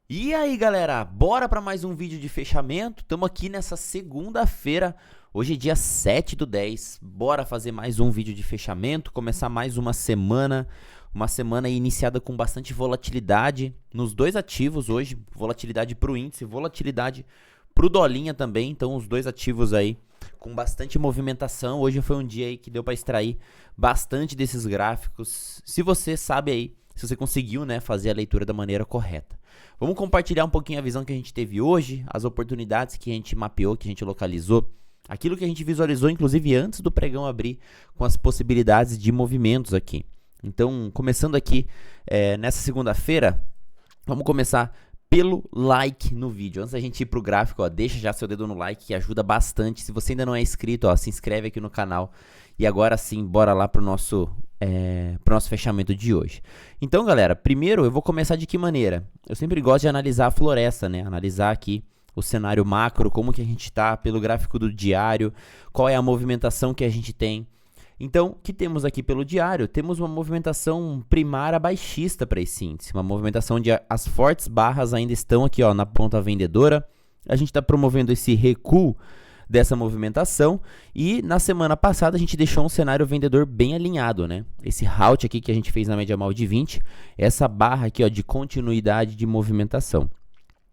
E aí galera, bora para mais um vídeo de fechamento. Estamos aqui nessa segunda-feira, hoje é dia 7/10. Bora fazer mais um vídeo de fechamento, começar mais uma semana iniciada com bastante volatilidade nos dois ativos hoje, volatilidade para o índice, volatilidade para o dolinha também. Então os dois ativos aí com bastante movimentação. Hoje foi um dia aí que deu para extrair bastante desses gráficos. Se você sabe aí, se você conseguiu, né, fazer a leitura da maneira correta. Vamos compartilhar um pouquinho a visão que a gente teve hoje, as oportunidades que a gente mapeou, que a gente localizou, aquilo que a gente visualizou, inclusive antes do pregão abrir, com as possibilidades de movimentos aqui. Então, começando aqui nessa segunda-feira, vamos começar pelo like no vídeo. Antes da gente ir para o gráfico, ó, deixa já seu dedo no like, que ajuda bastante. Se você ainda não é inscrito, ó, se inscreve aqui no canal. E agora sim, bora lá pro nosso fechamento de hoje. Então, galera, primeiro eu vou começar de que maneira? Eu sempre gosto de analisar a floresta, né? Analisar aqui o cenário macro, como que a gente está, pelo gráfico do diário, qual é a movimentação que a gente tem. Então, o que temos aqui pelo diário? Temos uma movimentação primária baixista para esse índice, uma movimentação onde as fortes barras ainda estão aqui, ó, na ponta vendedora. A gente está promovendo esse recuo dessa movimentação, e na semana passada a gente deixou um cenário vendedor bem alinhado, né? Esse halt aqui que a gente fez na média móvel de 20, essa barra aqui, ó, de continuidade de movimentação.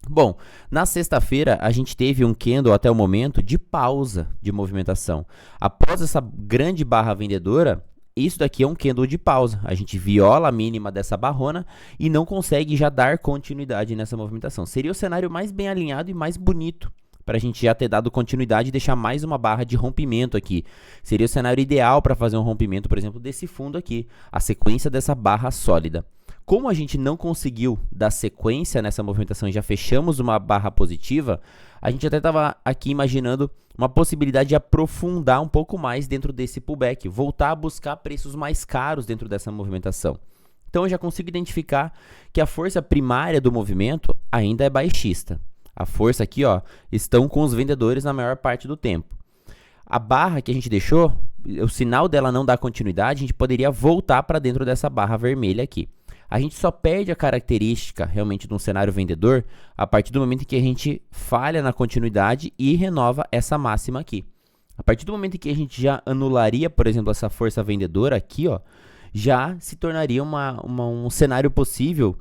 Bom, na sexta-feira a gente teve um candle até o momento de pausa de movimentação. Após essa grande barra vendedora, isso daqui é um candle de pausa. A gente viola a mínima dessa barrona e não consegue já dar continuidade nessa movimentação. Seria o cenário mais bem alinhado e mais bonito para a gente já ter dado continuidade e deixar mais uma barra de rompimento aqui. Seria o cenário ideal para fazer um rompimento, por exemplo, desse fundo aqui, a sequência dessa barra sólida. Como a gente não conseguiu dar sequência nessa movimentação e já fechamos uma barra positiva, a gente até estava aqui imaginando uma possibilidade de aprofundar um pouco mais dentro desse pullback, voltar a buscar preços mais caros dentro dessa movimentação. Então eu já consigo identificar que a força primária do movimento ainda é baixista. A força aqui, ó, estão com os vendedores na maior parte do tempo. A barra que a gente deixou, o sinal dela não dar continuidade, a gente poderia voltar para dentro dessa barra vermelha aqui. A gente só perde a característica realmente de um cenário vendedor a partir do momento em que a gente falha na continuidade e renova essa máxima aqui. A partir do momento em que a gente já anularia, por exemplo, essa força vendedora aqui, ó, já se tornaria um cenário possível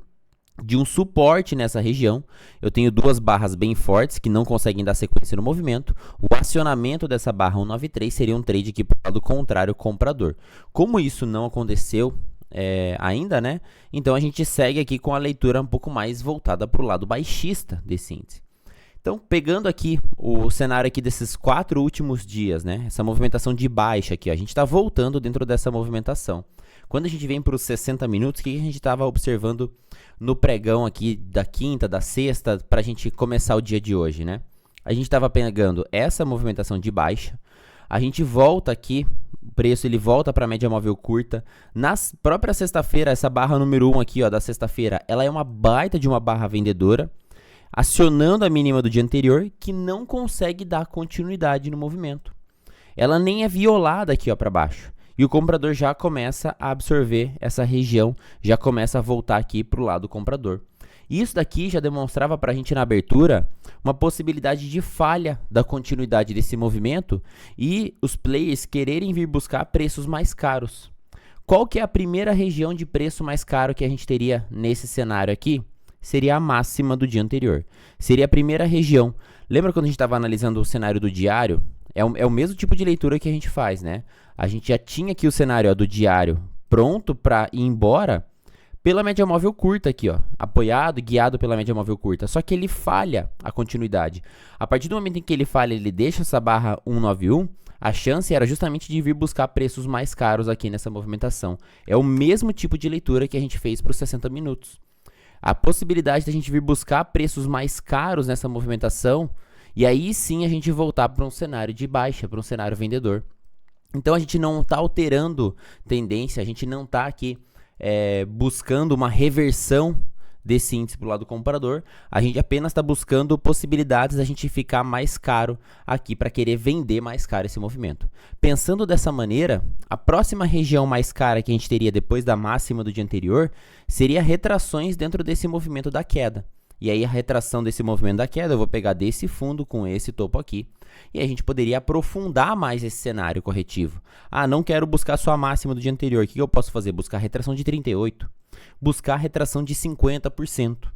de um suporte nessa região. Eu tenho duas barras bem fortes que não conseguem dar sequência no movimento. O acionamento dessa barra 193 seria um trade aqui para o lado contrário, comprador. Como isso não aconteceu ainda, né? Então a gente segue aqui com a leitura um pouco mais voltada para o lado baixista desse índice. Então, pegando aqui o cenário aqui desses 4 últimos dias, né? Essa movimentação de baixa aqui, ó, a gente está voltando dentro dessa movimentação. Quando a gente vem para os 60 minutos, o que a gente estava observando no pregão aqui da quinta, da sexta, para a gente começar o dia de hoje, né? A gente estava pegando essa movimentação de baixa, a gente volta aqui, o preço ele volta para a média móvel curta. Na própria sexta-feira, essa barra número 1 aqui, ó, da sexta-feira, ela é uma baita de uma barra vendedora, acionando a mínima do dia anterior, que não consegue dar continuidade no movimento. Ela nem é violada aqui, ó, para baixo. E o comprador já começa a absorver essa região, já começa a voltar aqui para o lado comprador. Isso daqui já demonstrava para a gente na abertura uma possibilidade de falha da continuidade desse movimento e os players quererem vir buscar preços mais caros. Qual que é a primeira região de preço mais caro que a gente teria nesse cenário aqui? Seria a máxima do dia anterior. Seria a primeira região. Lembra quando a gente estava analisando o cenário do diário? É o mesmo tipo de leitura que a gente faz, né? A gente já tinha aqui o cenário, ó, do diário pronto para ir embora pela média móvel curta aqui, ó, apoiado e guiado pela média móvel curta. Só que ele falha a continuidade. A partir do momento em que ele falha, ele deixa essa barra 191, a chance era justamente de vir buscar preços mais caros aqui nessa movimentação. É o mesmo tipo de leitura que a gente fez para os 60 minutos. A possibilidade de a gente vir buscar preços mais caros nessa movimentação e aí sim a gente voltar para um cenário de baixa, para um cenário vendedor. Então a gente não está alterando tendência, a gente não está aqui buscando uma reversão desse índice para o lado comprador, a gente apenas está buscando possibilidades da gente ficar mais caro aqui para querer vender mais caro esse movimento. Pensando dessa maneira, a próxima região mais cara que a gente teria depois da máxima do dia anterior seria retrações dentro desse movimento da queda. E aí a retração desse movimento da queda, eu vou pegar desse fundo com esse topo aqui. E a gente poderia aprofundar mais esse cenário corretivo. Ah, não quero buscar só a máxima do dia anterior. O que eu posso fazer? Buscar retração de 38%. Buscar retração de 50%.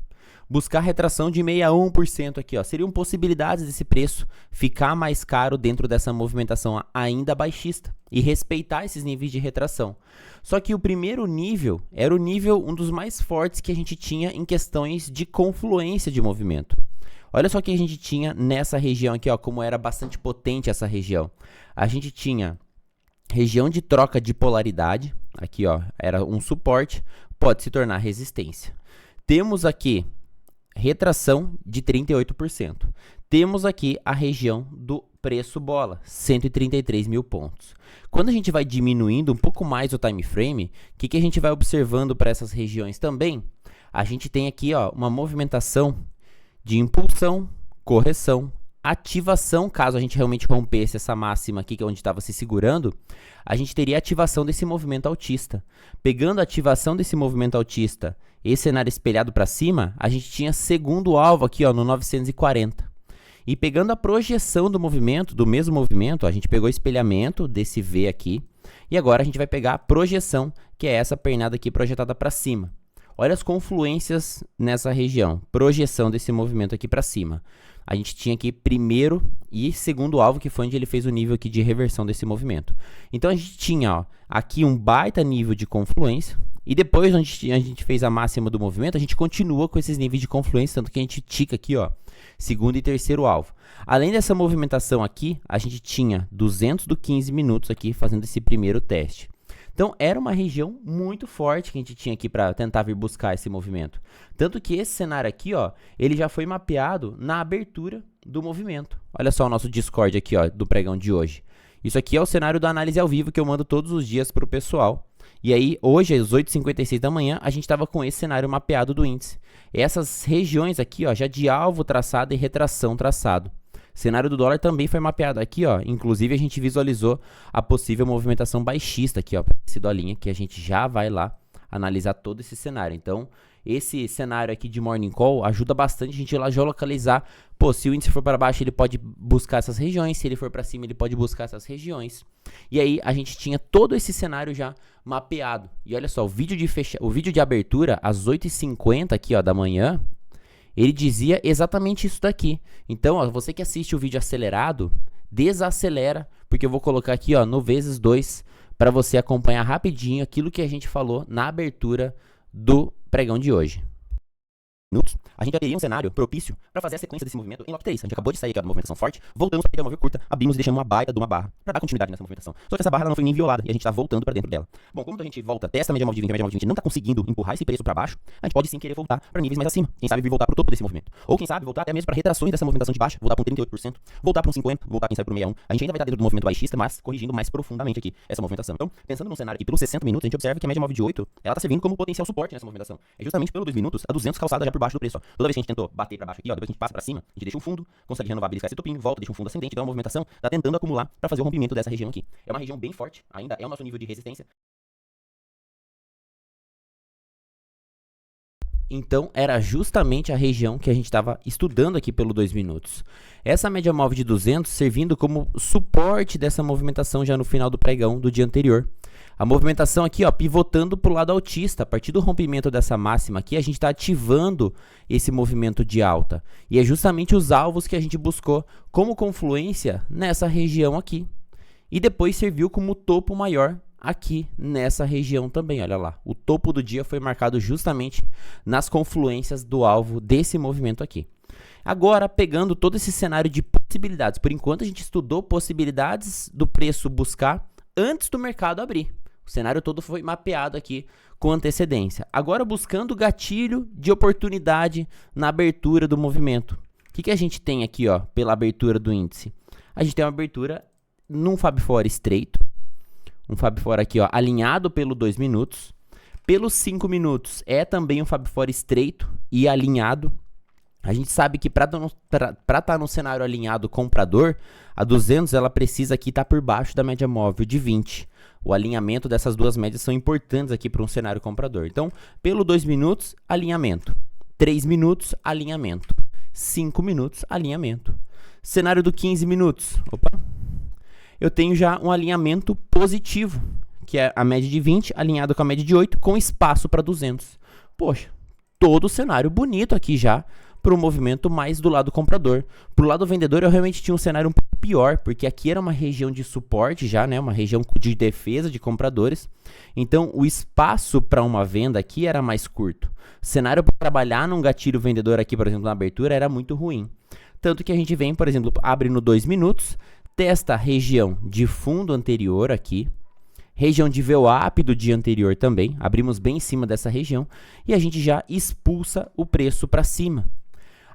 Buscar retração de 61% aqui, ó. Seriam possibilidades desse preço ficar mais caro dentro dessa movimentação ainda baixista e respeitar esses níveis de retração. Só que o primeiro nível era o nível, um dos mais fortes que a gente tinha em questões de confluência de movimento. Olha só o que a gente tinha nessa região aqui, ó, como era bastante potente essa região. A gente tinha região de troca de polaridade, aqui, ó, era um suporte, pode se tornar resistência. Temos aqui retração de 38%. Temos aqui a região do preço bola, 133 mil pontos. Quando a gente vai diminuindo um pouco mais o time frame, o que a gente vai observando para essas regiões também? A gente tem aqui, ó, uma movimentação de impulsão, correção, ativação, caso a gente realmente rompesse essa máxima aqui, que é onde estava se segurando, a gente teria ativação desse movimento altista. Pegando a ativação desse movimento altista, esse cenário espelhado para cima, a gente tinha segundo alvo aqui, ó, no 940. E pegando a projeção do movimento, do mesmo movimento, a gente pegou o espelhamento desse V aqui, e agora a gente vai pegar a projeção, que é essa pernada aqui projetada para cima. Olha as confluências nessa região, projeção desse movimento aqui para cima. A gente tinha aqui primeiro e segundo alvo, que foi onde ele fez o nível aqui de reversão desse movimento. Então a gente tinha, ó, aqui um baita nível de confluência, e depois onde a gente fez a máxima do movimento, a gente continua com esses níveis de confluência, tanto que a gente tica aqui, ó, segundo e terceiro alvo. Além dessa movimentação aqui, a gente tinha 200 do 15 minutos aqui fazendo esse primeiro teste. Então, era uma região muito forte que a gente tinha aqui para tentar vir buscar esse movimento. Tanto que esse cenário aqui, ó, ele já foi mapeado na abertura do movimento. Olha só o nosso Discord aqui, ó, do pregão de hoje. Isso aqui é o cenário da análise ao vivo que eu mando todos os dias para o pessoal. E aí, hoje, às 8h56 da manhã, a gente estava com esse cenário mapeado do índice. Essas regiões aqui, ó, já de alvo traçado e retração traçado. O cenário do dólar também foi mapeado aqui, ó. Inclusive, a gente visualizou a possível movimentação baixista aqui, ó, para esse dolinha, que a gente já vai lá analisar todo esse cenário. Então, esse cenário aqui de Morning Call ajuda bastante a gente lá já localizar, pô, se o índice for para baixo, ele pode buscar essas regiões, se ele for para cima, ele pode buscar essas regiões. E aí, a gente tinha todo esse cenário já mapeado. E olha só, o vídeo de abertura, às 8h50 aqui, ó, da manhã, ele dizia exatamente isso daqui. Então, ó, você que assiste o vídeo acelerado, desacelera, porque eu vou colocar aqui, ó, no vezes 2, para você acompanhar rapidinho aquilo que a gente falou na abertura do pregão de hoje. A gente já teria um cenário propício para fazer a sequência desse movimento em lock 3. A gente acabou de sair aqui, ó, da movimentação forte, voltamos para a móvel curta, abrimos e deixamos uma baita de uma barra para dar continuidade nessa movimentação. Só que essa barra ela não foi nem violada e a gente está voltando para dentro dela. Bom, como a gente volta, testa a média móvel de 20, a média móvel de 20 não está conseguindo empurrar esse preço para baixo, a gente pode sim querer voltar para níveis mais acima. Quem sabe vir voltar para o topo desse movimento. Ou quem sabe voltar até mesmo para retrações dessa movimentação de baixa, voltar para um 38%, voltar para um 50%, voltar quem sabe para um 61%. A gente ainda vai estar dentro do movimento baixista, mas corrigindo mais profundamente aqui essa movimentação. Então, pensando num cenário aqui pelos 60 minutos, a gente observa que a média móvel de 8, ela está servindo como potencial suporte nessa movimentação. É justamente pelo 2 minutos, a 200 calçada já por baixo do preço, ó. Toda vez que a gente tentou bater para baixo aqui, ó, depois a gente passa para cima, a gente deixa um fundo, consegue renovar, beliscar esse topinho, volta, deixa um fundo ascendente, então a movimentação está tentando acumular para fazer o rompimento dessa região aqui. É uma região bem forte, ainda é o nosso nível de resistência. Então, era justamente a região que a gente estava estudando aqui pelo 2 minutos. Essa média móvel de 200 servindo como suporte dessa movimentação já no final do pregão do dia anterior. A movimentação aqui, ó, pivotando para o lado altista. A partir do rompimento dessa máxima aqui, a gente está ativando esse movimento de alta. E é justamente os alvos que a gente buscou como confluência nessa região aqui. E depois serviu como topo maior aqui nessa região também, olha lá. O topo do dia foi marcado justamente nas confluências do alvo desse movimento aqui. Agora, pegando todo esse cenário de possibilidades. Por enquanto, a gente estudou possibilidades do preço buscar antes do mercado abrir. O cenário todo foi mapeado aqui com antecedência. Agora, buscando gatilho de oportunidade na abertura do movimento. O que a gente tem aqui, ó, pela abertura do índice? A gente tem uma abertura num Fab Four estreito. Um Fab Four aqui, ó, alinhado pelo 2 minutos. Pelos 5 minutos é também um Fab Four estreito e alinhado. A gente sabe que para estar no cenário alinhado comprador, a 200 ela precisa aqui estar por baixo da média móvel de 20. O alinhamento dessas duas médias são importantes aqui para um cenário comprador. Então, pelo 2 minutos, alinhamento. 3 minutos, alinhamento. 5 minutos, alinhamento. Cenário do 15 minutos. Opa. Eu tenho já um alinhamento positivo, que é a média de 20 alinhado com a média de 8, com espaço para 200. Poxa, todo o cenário bonito aqui já para o movimento mais do lado comprador. Para o lado vendedor eu realmente tinha um cenário um pouco pior, porque aqui era uma região de suporte já, né, uma região de defesa de compradores. Então o espaço para uma venda aqui era mais curto. O cenário para trabalhar num gatilho vendedor aqui, por exemplo, na abertura, era muito ruim. Tanto que a gente vem, por exemplo, abre no 2 minutos, testa a região de fundo anterior aqui, região de VWAP do dia anterior também, abrimos bem em cima dessa região, e a gente já expulsa o preço para cima.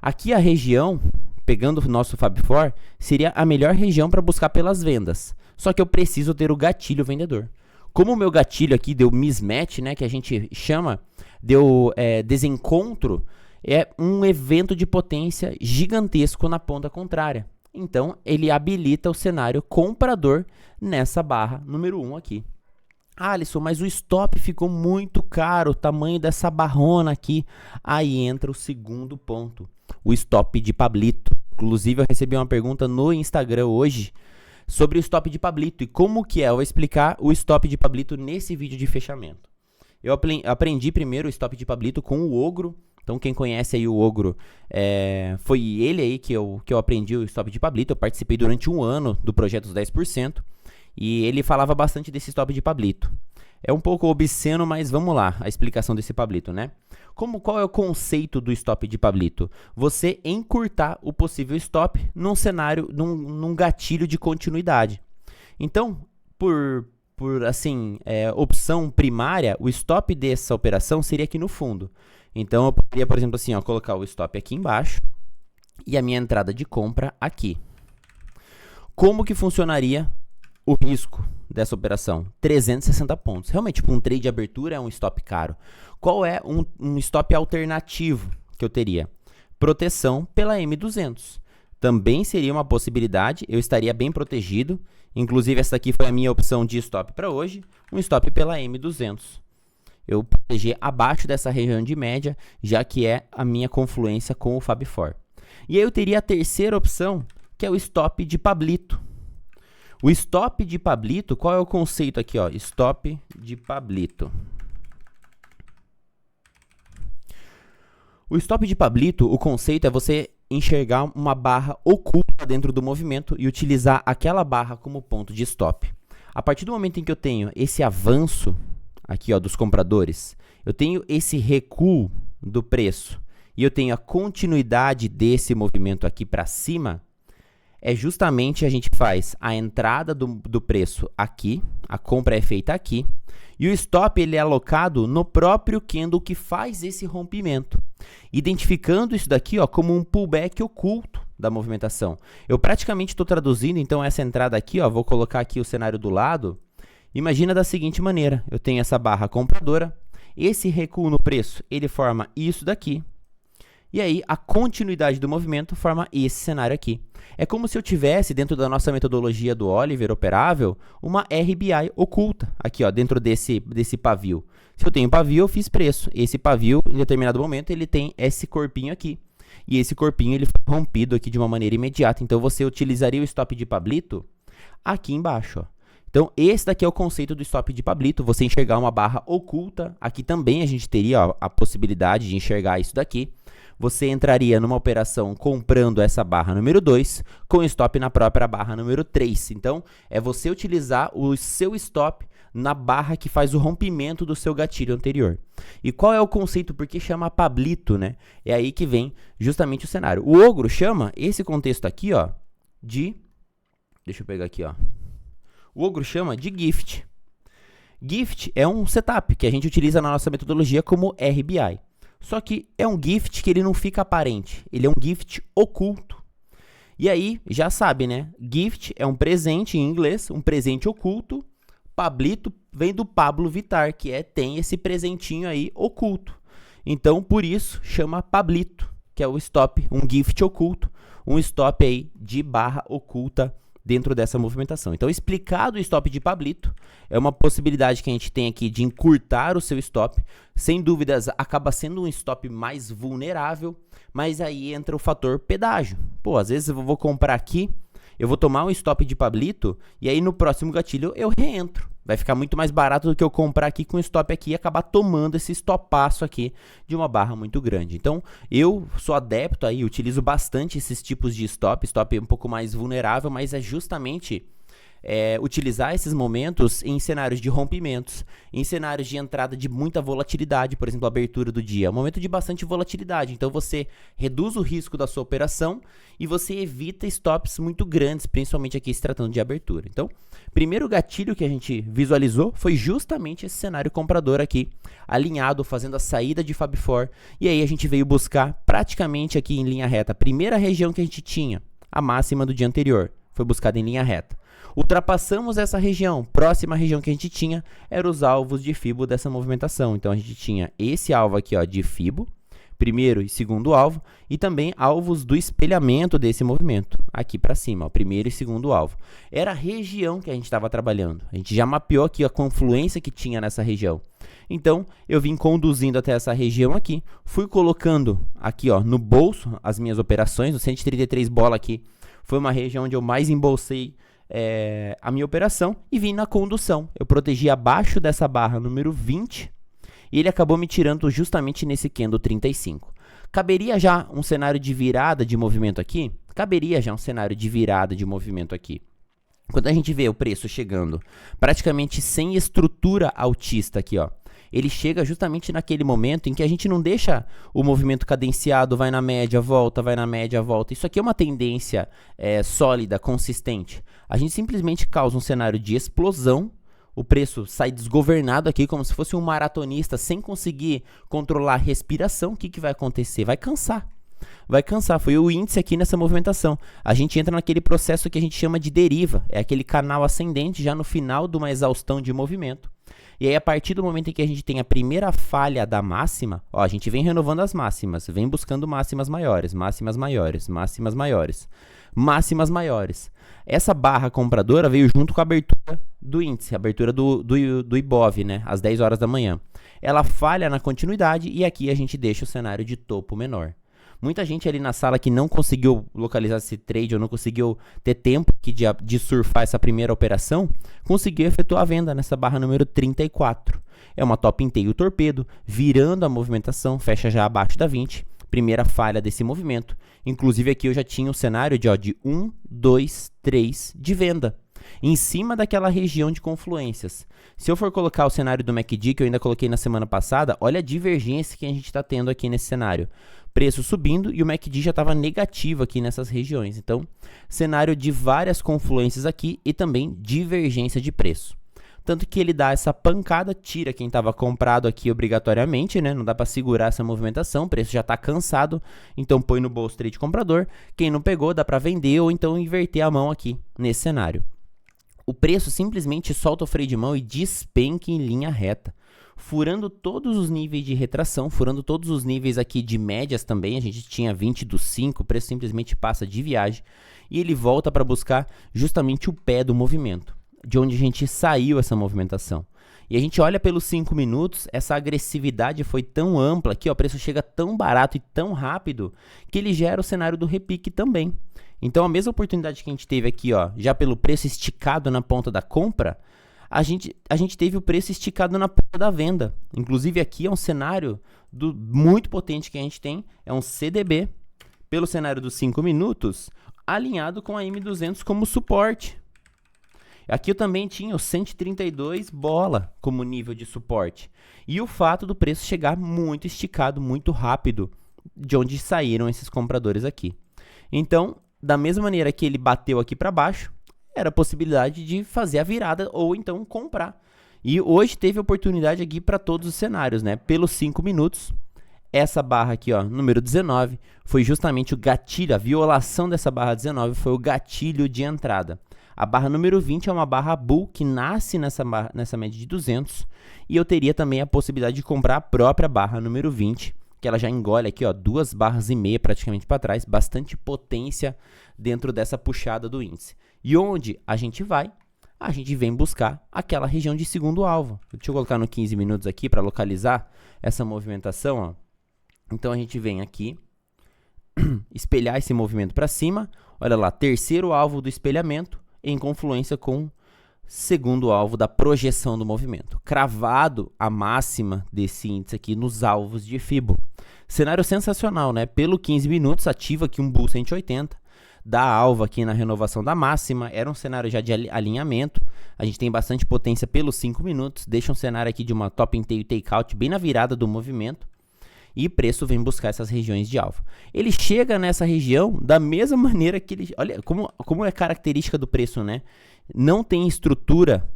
Aqui a região, pegando o nosso Fab4, seria a melhor região para buscar pelas vendas, só que eu preciso ter o gatilho vendedor. Como o meu gatilho aqui deu mismatch, né, que a gente chama, deu desencontro, é um evento de potência gigantesco na ponta contrária. Então, ele habilita o cenário comprador nessa barra número 1 aqui. Ah, Alisson, mas o stop ficou muito caro, o tamanho dessa barrona aqui. Aí entra o segundo ponto, o stop de Pablito. Inclusive, eu recebi uma pergunta no Instagram hoje sobre o stop de Pablito e como que é. Eu vou explicar o stop de Pablito nesse vídeo de fechamento. Eu aprendi primeiro o stop de Pablito com o Ogro. Então, quem conhece aí o Ogro, foi ele aí que eu aprendi o stop de Pablito. Eu participei durante um ano do projeto dos 10%. E ele falava bastante desse stop de Pablito. É um pouco obsceno, mas vamos lá, a explicação desse Pablito, né? Qual é o conceito do stop de Pablito? Você encurtar o possível stop num cenário, num gatilho de continuidade. Então, por opção primária, o stop dessa operação seria aqui no fundo. Então, eu poderia, por exemplo, assim, ó, colocar o stop aqui embaixo e a minha entrada de compra aqui. Como que funcionaria o risco dessa operação? 360 pontos. Realmente, para um trade de abertura é um stop caro. Qual é um stop alternativo que eu teria? Proteção pela M200. Também seria uma possibilidade, eu estaria bem protegido. Inclusive, essa aqui foi a minha opção de stop para hoje, um stop pela M200. Eu protegi abaixo dessa região de média, já que é a minha confluência com o Fab4. E aí eu teria a terceira opção, que é o stop de Pablito. O stop de Pablito, qual é o conceito aqui, ó? Stop de Pablito. O stop de Pablito, o conceito é você enxergar uma barra oculta dentro do movimento e utilizar aquela barra como ponto de stop. A partir do momento em que eu tenho esse avanço aqui, ó, dos compradores, eu tenho esse recuo do preço e eu tenho a continuidade desse movimento aqui para cima, é justamente a gente faz a entrada do preço aqui, a compra é feita aqui, e o stop ele é alocado no próprio candle que faz esse rompimento, identificando isso daqui, ó, como um pullback oculto da movimentação. Eu praticamente estou traduzindo, então, essa entrada aqui, ó, vou colocar aqui o cenário do lado. Imagina da seguinte maneira, eu tenho essa barra compradora, esse recuo no preço, ele forma isso daqui, e aí a continuidade do movimento forma esse cenário aqui. É como se eu tivesse, dentro da nossa metodologia do Oliver operável, uma RBI oculta, aqui ó, dentro desse pavio. Se eu tenho pavio, eu fiz preço. Esse pavio, em determinado momento, ele tem esse corpinho aqui. E esse corpinho ele foi rompido aqui de uma maneira imediata. Então, você utilizaria o stop de Pablito aqui embaixo, ó. Então, esse daqui é o conceito do stop de Pablito, você enxergar uma barra oculta. Aqui também a gente teria, ó, a possibilidade de enxergar isso daqui. Você entraria numa operação comprando essa barra número 2, com stop na própria barra número 3. Então, é você utilizar o seu stop na barra que faz o rompimento do seu gatilho anterior. E qual é o conceito? Porque chama Pablito, né? É aí que vem justamente o cenário. O Ogro chama esse contexto aqui, ó, de... Deixa eu pegar aqui, ó. O Ogro chama de Gift. Gift é um setup que a gente utiliza na nossa metodologia como RBI. Só que é um gift que ele não fica aparente, ele é um gift oculto. E aí, já sabe, né? Gift é um presente em inglês, um presente oculto. Pablito vem do Pablo Vittar, que tem esse presentinho aí oculto. Então, por isso, chama Pablito, que é o stop, um gift oculto, um stop aí de barra oculta dentro dessa movimentação. Então, explicado o stop de Pablito, é uma possibilidade que a gente tem aqui de encurtar o seu stop. Sem dúvidas, acaba sendo um stop mais vulnerável, mas aí entra o fator pedágio. Pô, às vezes eu vou comprar aqui, eu vou tomar um stop de Pablito, e aí no próximo gatilho eu reentro. Vai ficar muito mais barato do que eu comprar aqui com stop aqui e acabar tomando esse stopaço aqui de uma barra muito grande. Então, eu sou adepto aí, utilizo bastante esses tipos de stop. Stop é um pouco mais vulnerável, mas é justamente utilizar esses momentos em cenários de rompimentos, em cenários de entrada de muita volatilidade, por exemplo, a abertura do dia. É um momento de bastante volatilidade, então você reduz o risco da sua operação e você evita stops muito grandes, principalmente aqui se tratando de abertura. Então, primeiro gatilho que a gente visualizou foi justamente esse cenário comprador aqui, alinhado, fazendo a saída de Fab Four, e aí a gente veio buscar praticamente aqui em linha reta, a primeira região que a gente tinha, a máxima do dia anterior, foi buscada em linha reta. Ultrapassamos essa região, próxima região que a gente tinha eram os alvos de Fibo dessa movimentação. Então a gente tinha esse alvo aqui, ó, de Fibo, primeiro e segundo alvo, e também alvos do espelhamento desse movimento, aqui para cima, ó, primeiro e segundo alvo. Era a região que a gente estava trabalhando, a gente já mapeou aqui a confluência que tinha nessa região. Então eu vim conduzindo até essa região aqui, fui colocando aqui, ó, no bolso as minhas operações, o 133 bola aqui foi uma região onde eu mais embolsei a minha operação e vim na condução. Eu protegi abaixo dessa barra número 20 e ele acabou me tirando justamente nesse candle 35. Caberia já um cenário de virada de movimento aqui? Caberia já um cenário de virada de movimento aqui. Quando a gente vê o preço chegando praticamente sem estrutura altista aqui, ó, ele chega justamente naquele momento em que a gente não deixa o movimento cadenciado, vai na média, volta, vai na média, volta. Isso aqui é uma tendência sólida, consistente. A gente simplesmente causa um cenário de explosão, o preço sai desgovernado aqui, como se fosse um maratonista sem conseguir controlar a respiração. O que vai acontecer? Vai cansar. Vai cansar, foi o índice aqui nessa movimentação. A gente entra naquele processo que a gente chama de deriva, é aquele canal ascendente já no final de uma exaustão de movimento. E aí a partir do momento em que a gente tem a primeira falha da máxima, ó, a gente vem renovando as máximas, vem buscando máximas maiores, máximas maiores, máximas maiores, máximas maiores. Essa barra compradora veio junto com a abertura do índice, a abertura do Ibov, né, às 10 horas da manhã. Ela falha na continuidade e aqui a gente deixa o cenário de topo menor. Muita gente ali na sala que não conseguiu localizar esse trade ou não conseguiu ter tempo de surfar essa primeira operação, conseguiu efetuar a venda nessa barra número 34. É uma top inteiro torpedo, virando a movimentação, fecha já abaixo da 20, primeira falha desse movimento. Inclusive aqui eu já tinha um cenário de 1, 2, 3 de venda, em cima daquela região de confluências. Se eu for colocar o cenário do MACD, que eu ainda coloquei na semana passada, olha a divergência que a gente está tendo aqui nesse cenário. Preço subindo e o MACD já estava negativo aqui nessas regiões. Então, cenário de várias confluências aqui e também divergência de preço. Tanto que ele dá essa pancada, tira quem estava comprado aqui obrigatoriamente, né? Não dá para segurar essa movimentação, o preço já está cansado, então põe no bolso trade comprador. Quem não pegou, dá para vender ou então inverter a mão aqui nesse cenário. O preço simplesmente solta o freio de mão e despenca em linha reta, furando todos os níveis de retração, furando todos os níveis aqui de médias também. A gente tinha 20 dos 5, o preço simplesmente passa de viagem e ele volta para buscar justamente o pé do movimento, de onde a gente saiu essa movimentação. E a gente olha pelos 5 minutos, essa agressividade foi tão ampla que ó, o preço chega tão barato e tão rápido que ele gera o cenário do repique também. Então a mesma oportunidade que a gente teve aqui, ó, já pelo preço esticado na ponta da compra, a gente teve o preço esticado na ponta da venda. Inclusive aqui é um cenário muito potente que a gente tem, é um CDB, pelo cenário dos 5 minutos, alinhado com a M200 como suporte. Aqui eu também tinha o 132 bola como nível de suporte. E o fato do preço chegar muito esticado, muito rápido, de onde saíram esses compradores aqui. Então, da mesma maneira que ele bateu aqui para baixo, era a possibilidade de fazer a virada ou então comprar. E hoje teve oportunidade aqui para todos os cenários, né? Pelos 5 minutos, essa barra aqui, ó, número 19, foi justamente o gatilho, a violação dessa barra 19 foi o gatilho de entrada. A barra número 20 é uma barra bull que nasce nessa média de 200 e eu teria também a possibilidade de comprar a própria barra número 20, que ela já engole aqui, ó, 2,5 barras praticamente para trás, bastante potência dentro dessa puxada do índice. E onde a gente vai? A gente vem buscar aquela região de segundo alvo. Deixa eu colocar no 15 minutos aqui para localizar essa movimentação. Ó. Então, a gente vem aqui, espelhar esse movimento para cima. Olha lá, terceiro alvo do espelhamento em confluência com segundo alvo da projeção do movimento. Cravado a máxima desse índice aqui nos alvos de Fibo. Cenário sensacional, né? Pelo 15 minutos, ativa aqui um Bull 180. Dá alvo aqui na renovação da máxima, era um cenário já de alinhamento, a gente tem bastante potência pelos 5 minutos, deixa um cenário aqui de uma top in tail takeout bem na virada do movimento, e preço vem buscar essas regiões de alvo. Ele chega nessa região da mesma maneira que ele, olha como é característica do preço, né? Não tem estrutura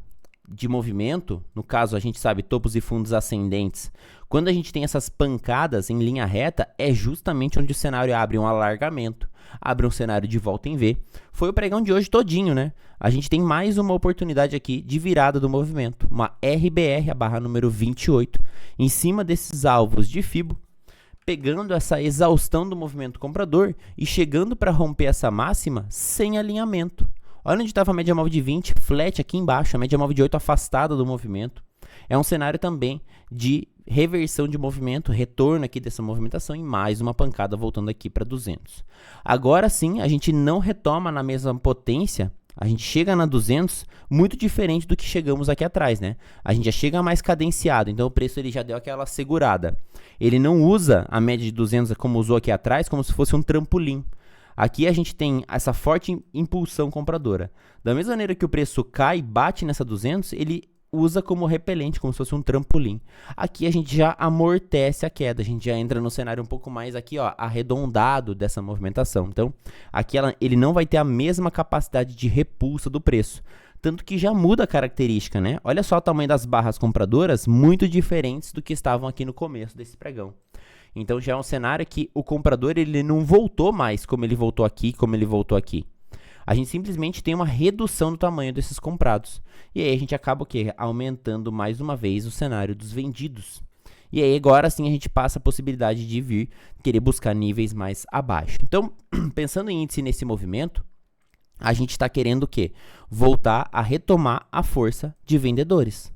de movimento, no caso a gente sabe topos e fundos ascendentes. Quando a gente tem essas pancadas em linha reta, é justamente onde o cenário abre um alargamento, abre um cenário de volta em V. Foi o pregão de hoje todinho, né? A gente tem mais uma oportunidade aqui de virada do movimento, uma RBR, a barra número 28, em cima desses alvos de Fibo, pegando essa exaustão do movimento comprador e chegando para romper essa máxima sem alinhamento. Olha onde estava a média móvel de 20, flat aqui embaixo, a média móvel de 8 afastada do movimento. É um cenário também de reversão de movimento, retorno aqui dessa movimentação e mais uma pancada voltando aqui para 200. Agora sim, a gente não retoma na mesma potência, a gente chega na 200 muito diferente do que chegamos aqui atrás, né? A gente já chega mais cadenciado, então o preço ele já deu aquela segurada. Ele não usa a média de 200 como usou aqui atrás, como se fosse um trampolim. Aqui a gente tem essa forte impulsão compradora. Da mesma maneira que o preço cai e bate nessa 200, ele usa como repelente, como se fosse um trampolim. Aqui a gente já amortece a queda, a gente já entra no cenário um pouco mais aqui, ó, arredondado dessa movimentação. Então, aqui ele não vai ter a mesma capacidade de repulsa do preço. Tanto que já muda a característica, né? Olha só o tamanho das barras compradoras, muito diferentes do que estavam aqui no começo desse pregão. Então já é um cenário que o comprador ele não voltou mais como ele voltou aqui, como ele voltou aqui. A gente simplesmente tem uma redução do tamanho desses comprados. E aí a gente acaba o quê? Aumentando mais uma vez o cenário dos vendidos. E aí agora sim a gente passa a possibilidade de vir querer buscar níveis mais abaixo. Então, pensando em índice nesse movimento, a gente está querendo o quê? Voltar a retomar a força de vendedores.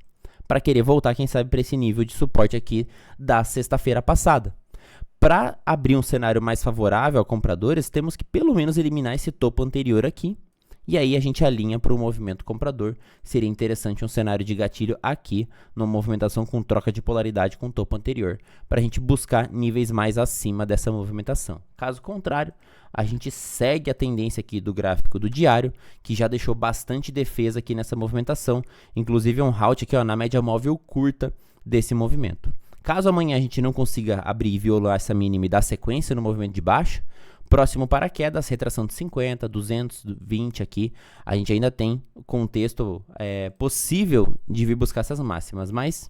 Para querer voltar, quem sabe, para esse nível de suporte aqui da sexta-feira passada. Para abrir um cenário mais favorável a compradores, temos que pelo menos eliminar esse topo anterior aqui. E aí a gente alinha para o movimento comprador. Seria interessante um cenário de gatilho aqui, numa movimentação com troca de polaridade com o topo anterior, para a gente buscar níveis mais acima dessa movimentação. Caso contrário, a gente segue a tendência aqui do gráfico do diário, que já deixou bastante defesa aqui nessa movimentação, inclusive um halt aqui ó, na média móvel curta desse movimento. Caso amanhã a gente não consiga abrir e violar essa mínima e dar sequência no movimento de baixa, próximo paraquedas, retração de 50, 220 aqui, a gente ainda tem contexto possível de vir buscar essas máximas, mas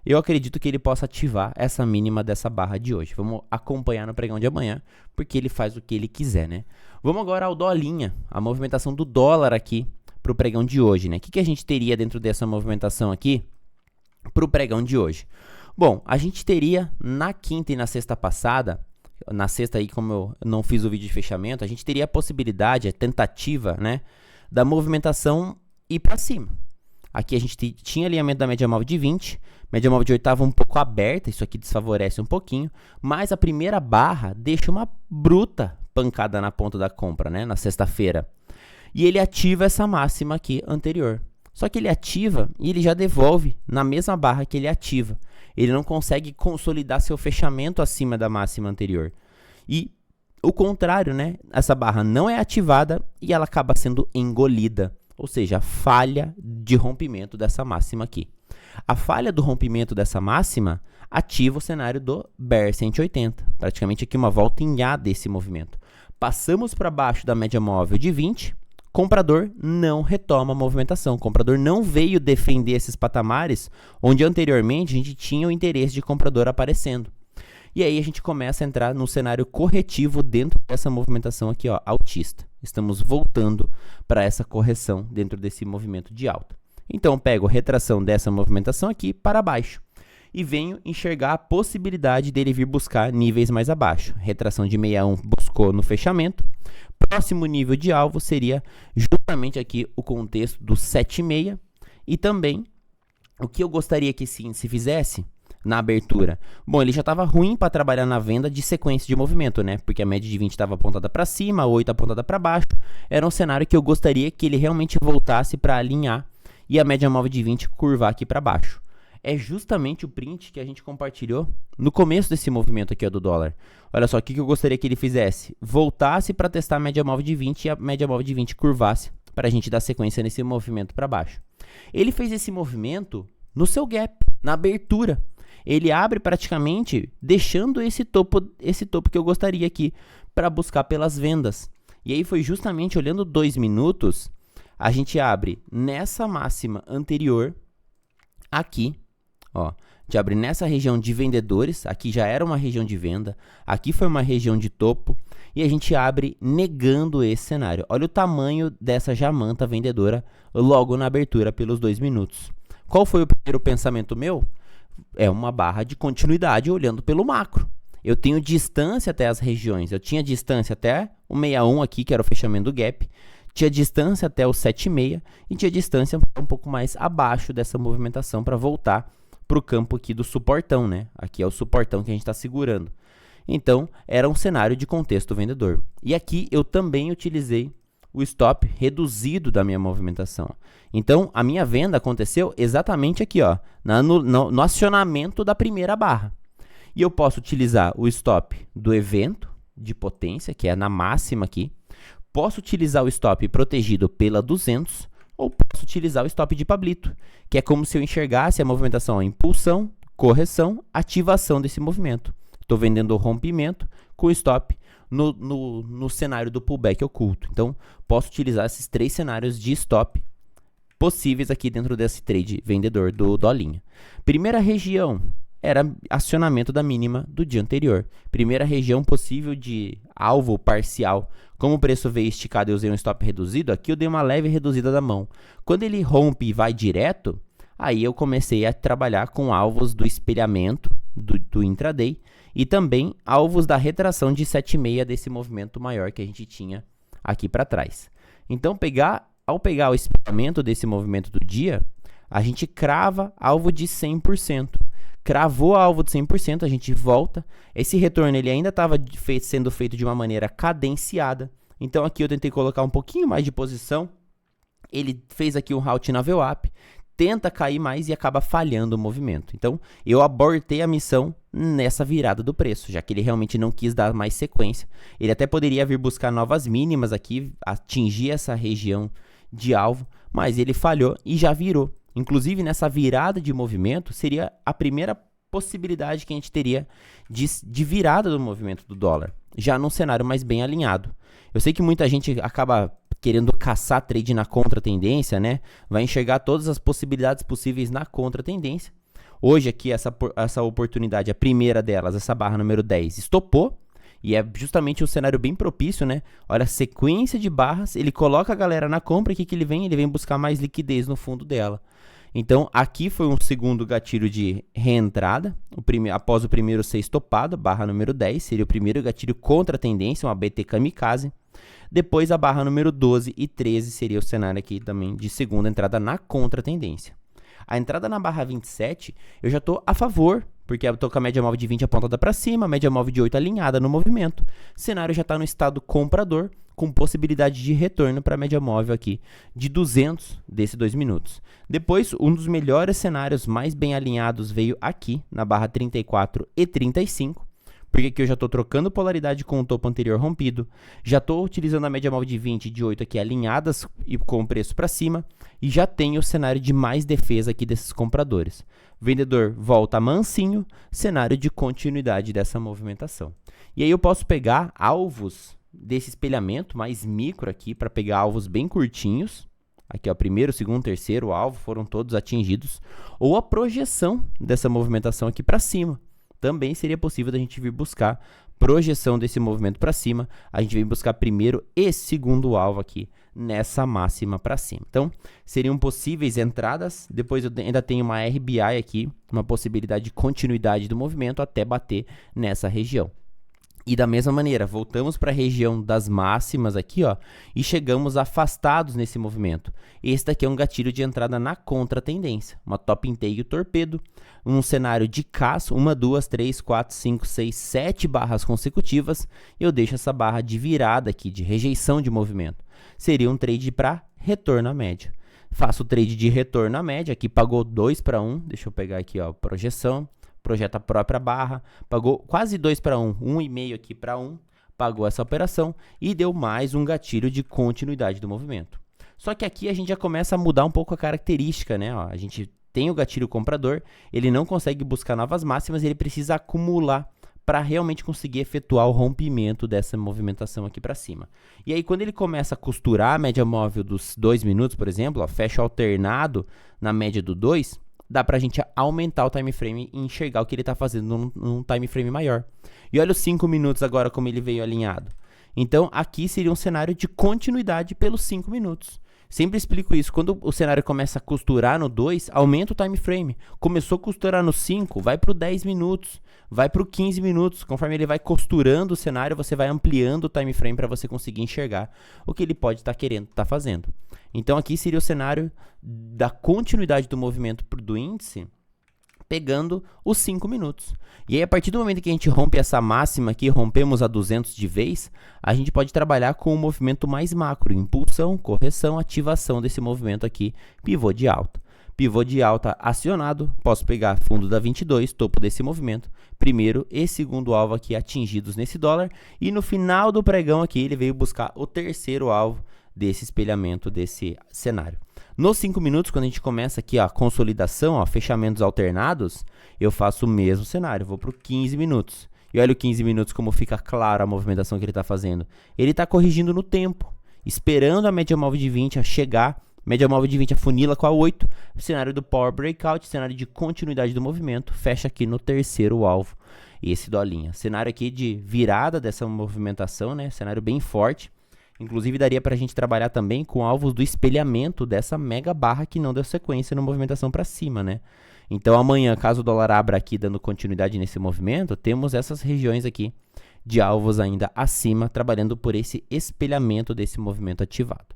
eu acredito que ele possa ativar essa mínima dessa barra de hoje. Vamos acompanhar no pregão de amanhã, porque ele faz o que ele quiser, né? Vamos agora ao dólarinha, a movimentação do dólar aqui para o pregão de hoje, né? O que a gente teria dentro dessa movimentação aqui para o pregão de hoje? Bom, a gente teria na quinta e na sexta passada, na sexta aí como eu não fiz o vídeo de fechamento, a gente teria a possibilidade, a tentativa, né, da movimentação ir para cima. Aqui a gente tinha alinhamento da média móvel de 20, média móvel de 8 estava um pouco aberta, isso aqui desfavorece um pouquinho, mas a primeira barra deixa uma bruta pancada na ponta da compra, né, na sexta-feira. E ele ativa essa máxima aqui anterior. Só que ele ativa e ele já devolve na mesma barra que ele ativa. Ele não consegue consolidar seu fechamento acima da máxima anterior. E o contrário, né? Essa barra não é ativada e ela acaba sendo engolida. Ou seja, falha de rompimento dessa máxima aqui. A falha do rompimento dessa máxima ativa o cenário do Bear 180. Praticamente aqui uma volta em A desse movimento. Passamos para baixo da média móvel de 20. Comprador não retoma a movimentação. O comprador não veio defender esses patamares onde anteriormente a gente tinha o interesse de comprador aparecendo. E aí a gente começa a entrar no cenário corretivo dentro dessa movimentação aqui, ó, altista. Estamos voltando para essa correção dentro desse movimento de alta. Então eu pego a retração dessa movimentação aqui para baixo e venho enxergar a possibilidade dele vir buscar níveis mais abaixo. Retração de 61 buscou no fechamento. próximo nível de alvo seria justamente aqui o contexto do 7,6 e também o que eu gostaria que esse índice fizesse na abertura. Bom, ele já estava ruim para trabalhar na venda de sequência de movimento, né? Porque a média de 20 estava apontada para cima, a 8 apontada para baixo. Era um cenário que eu gostaria que ele realmente voltasse para alinhar e a média móvel de 20 curvar aqui para baixo. É justamente o print que a gente compartilhou no começo desse movimento aqui ó, do dólar. Olha só, o que eu gostaria que ele fizesse? Voltasse para testar a média móvel de 20 e a média móvel de 20 curvasse para a gente dar sequência nesse movimento para baixo. Ele fez esse movimento no seu gap, na abertura. Ele abre praticamente deixando esse topo que eu gostaria aqui para buscar pelas vendas. E aí foi justamente olhando 2 minutos, a gente abre nessa máxima anterior, aqui, ó, a gente abre nessa região de vendedores, aqui já era uma região de venda, aqui foi uma região de topo, e a gente abre negando esse cenário. Olha o tamanho dessa jamanta vendedora logo na abertura pelos 2 minutos. Qual foi o primeiro pensamento meu? É uma barra de continuidade olhando pelo macro. Eu tenho distância até as regiões. Eu tinha distância até o 61 aqui, que era o fechamento do gap. Tinha distância até o 7,6 e tinha distância um pouco mais abaixo dessa movimentação para voltar para o campo aqui do suportão, né? Aqui é o suportão que a gente está segurando. Então, era um cenário de contexto vendedor. E aqui eu também utilizei o stop reduzido da minha movimentação. Então, a minha venda aconteceu exatamente aqui, ó, no acionamento da primeira barra. E eu posso utilizar o stop do evento de potência, que é na máxima aqui. Posso utilizar o stop protegido pela 200 ou posso utilizar o stop de Pablito, que é como se eu enxergasse a movimentação em impulsão, correção, ativação desse movimento. Estou vendendo o rompimento com stop no cenário do pullback oculto. Então, posso utilizar esses 3 cenários de stop possíveis aqui dentro desse trade vendedor do dolinha. Primeira região era acionamento da mínima do dia anterior. Primeira região possível de alvo parcial. Como o preço veio esticado e eu usei um stop reduzido, aqui eu dei uma leve reduzida da mão. Quando ele rompe e vai direto, aí eu comecei a trabalhar com alvos do espelhamento do intraday e também alvos da retração de 7,6 desse movimento maior que a gente tinha aqui para trás. Então, ao pegar o espelhamento desse movimento do dia, a gente crava alvo de 100%. Cravou alvo de 100%, a gente volta. Esse retorno ele ainda estava sendo feito de uma maneira cadenciada. Então, aqui eu tentei colocar um pouquinho mais de posição. Ele fez aqui um halt na VWAP, tenta cair mais e acaba falhando o movimento. Então, eu abortei a missão nessa virada do preço, já que ele realmente não quis dar mais sequência. Ele até poderia vir buscar novas mínimas aqui, atingir essa região de alvo, mas ele falhou e já virou. Inclusive, nessa virada de movimento, seria a primeira possibilidade que a gente teria de virada do movimento do dólar, já num cenário mais bem alinhado. Eu sei que muita gente acaba querendo caçar trade na contra-tendência, né? Vai enxergar todas as possibilidades possíveis na contra-tendência. Hoje aqui, essa oportunidade, a primeira delas, essa barra número 10, estopou. E é justamente um cenário bem propício, né? Olha a sequência de barras, ele coloca a galera na compra, o que ele vem buscar mais liquidez no fundo dela. Então, aqui foi um segundo gatilho de reentrada, após o primeiro ser estopado, barra número 10, seria o primeiro gatilho contra a tendência, uma BT kamikaze. Depois, a barra número 12 e 13 seria o cenário aqui também de segunda entrada na contra tendência. A entrada na barra 27, eu já estou a favor, porque eu estou com a média móvel de 20 apontada para cima, a média móvel de 8 alinhada no movimento. O cenário já está no estado comprador, com possibilidade de retorno para a média móvel aqui de 200 desses 2 minutos. Depois, um dos melhores cenários mais bem alinhados veio aqui, na barra 34 e 35, porque aqui eu já estou trocando polaridade com o topo anterior rompido, já estou utilizando a média móvel de 20 e de 8 aqui alinhadas e com o preço para cima, e já tenho o cenário de mais defesa aqui desses compradores. Vendedor volta mansinho, cenário de continuidade dessa movimentação. E aí eu posso pegar alvos desse espelhamento mais micro aqui, para pegar alvos bem curtinhos. Aqui, ó, primeiro, segundo, terceiro alvo foram todos atingidos, ou a projeção dessa movimentação aqui para cima. Também seria possível da gente vir buscar projeção desse movimento para cima. A gente vem buscar primeiro e segundo alvo aqui nessa máxima para cima. Então, seriam possíveis entradas. Depois eu ainda tenho uma RBI aqui, uma possibilidade de continuidade do movimento até bater nessa região. E da mesma maneira, voltamos para a região das máximas aqui, ó, e chegamos afastados nesse movimento. Esse daqui é um gatilho de entrada na contratendência, uma top in tail torpedo, um cenário de caça, 1, 2, 3, 4, 5, 6, 7 barras consecutivas, eu deixo essa barra de virada aqui, de rejeição de movimento. Seria um trade para retorno à média. Faço o trade de retorno à média, aqui pagou 2 para 1, deixa eu pegar aqui, ó, projeção. Projeta a própria barra, pagou quase 2 para 1, 1,5 aqui para 1, pagou essa operação e deu mais um gatilho de continuidade do movimento. Só que aqui a gente já começa a mudar um pouco a característica, né? Ó, a gente tem o gatilho comprador, ele não consegue buscar novas máximas, ele precisa acumular para realmente conseguir efetuar o rompimento dessa movimentação aqui para cima. E aí quando ele começa a costurar a média móvel dos 2 minutos, por exemplo, ó, fecha alternado na média do 2, dá pra gente aumentar o time frame e enxergar o que ele está fazendo num time frame maior. E olha os 5 minutos agora como ele veio alinhado. Então, aqui seria um cenário de continuidade pelos 5 minutos. Sempre explico isso. Quando o cenário começa a costurar no 2, aumenta o time frame. Começou a costurar no 5, vai para o 10 minutos, vai para o 15 minutos. Conforme ele vai costurando o cenário, você vai ampliando o time frame para você conseguir enxergar o que ele pode estar querendo estar fazendo. Então, aqui seria o cenário da continuidade do movimento do índice, pegando os 5 minutos. E aí, a partir do momento que a gente rompe essa máxima aqui, rompemos a 200 de vez, a gente pode trabalhar com um movimento mais macro, impulsão, correção, ativação desse movimento aqui, pivô de alta. Pivô de alta acionado, posso pegar fundo da 22, topo desse movimento, primeiro e segundo alvo aqui atingidos nesse dólar, e no final do pregão aqui ele veio buscar o terceiro alvo desse espelhamento, desse cenário. Nos 5 minutos, quando a gente começa aqui a consolidação, ó, fechamentos alternados, eu faço o mesmo cenário, vou para o 15 minutos. E olha o 15 minutos como fica claro a movimentação que ele está fazendo. Ele está corrigindo no tempo, esperando a média móvel de 20 a chegar, média móvel de 20 afunila com a 8, cenário do Power Breakout, cenário de continuidade do movimento, fecha aqui no terceiro alvo, esse dolinha. Cenário aqui de virada dessa movimentação, né? Cenário bem forte. Inclusive, daria para a gente trabalhar também com alvos do espelhamento dessa mega barra que não deu sequência na movimentação para cima, né? Então, amanhã, caso o dólar abra aqui dando continuidade nesse movimento, temos essas regiões aqui de alvos ainda acima, trabalhando por esse espelhamento desse movimento ativado.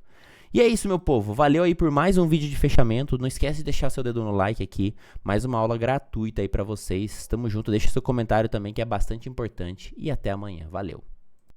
E é isso, meu povo. Valeu aí por mais um vídeo de fechamento. Não esquece de deixar seu dedo no like aqui. Mais uma aula gratuita aí para vocês. Tamo junto. Deixa seu comentário também, que é bastante importante. E até amanhã. Valeu.